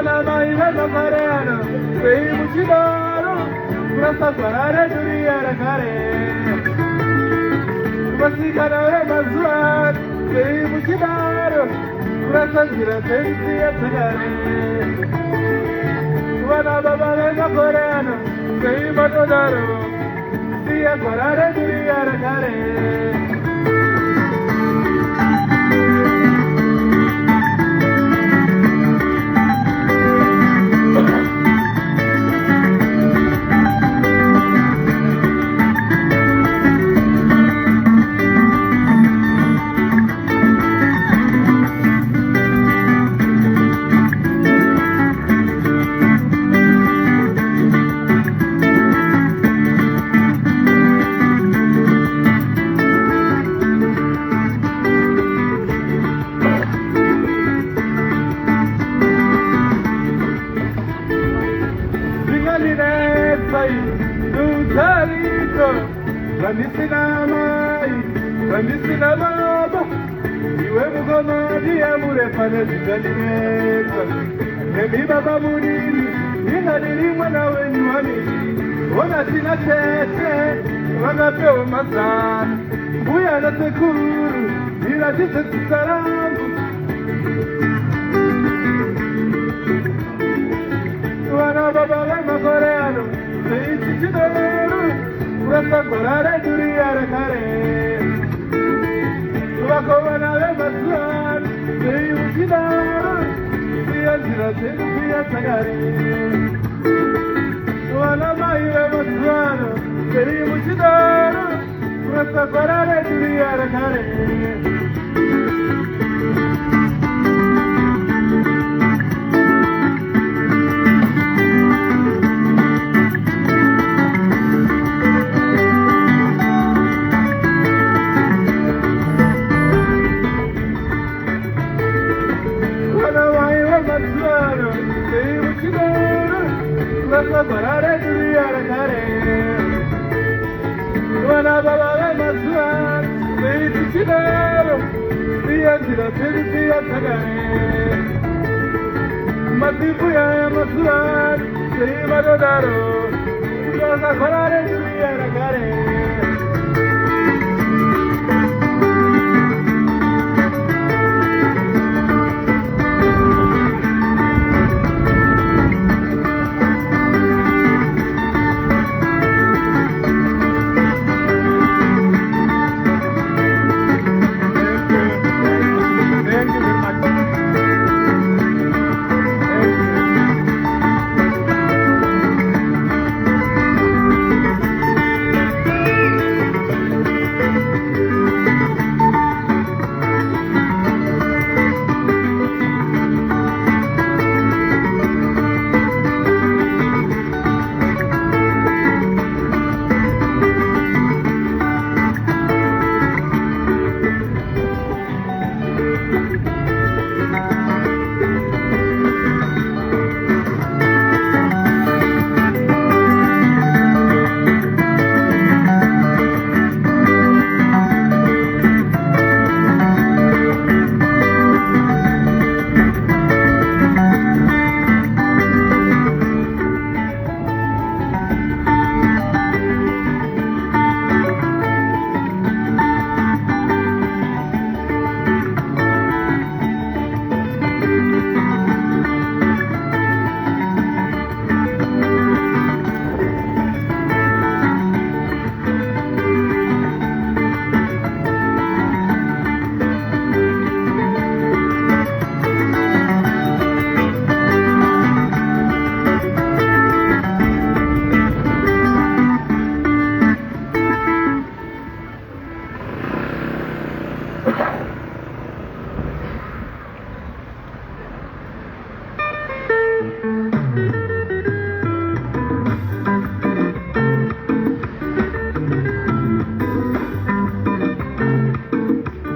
mai vena fareno, sei mucidoro, rasta parare duria rakare. Vasi kanare mazwan, sei mucidoro, rasta gira senti atagare. Wana baba vena fareno, sei matodaro, sia parare duria rakare. Ramisina baba, iwe mugoma diamure pane zigalineza. Nemi baba munini, inadiri mwana wenyu wamini. Ona tina tete, wanapewa masana. Mbuya na tekuru, ila jise tusaramu. Wana baba wema koreano, seiti chidoru. Urasa korare duria rakare. Wakona le maslan, sei mucidaro, sia gira sia sagare. Wana mai le maslan, sei mucidaro, urasa korare duria rakare. Rasta parare duria rakare. Wana baba le maswan, sei mucidaro, sia gira sia sagare. Matipu ya maswan, sei matodaro, rasta parare duria rakare.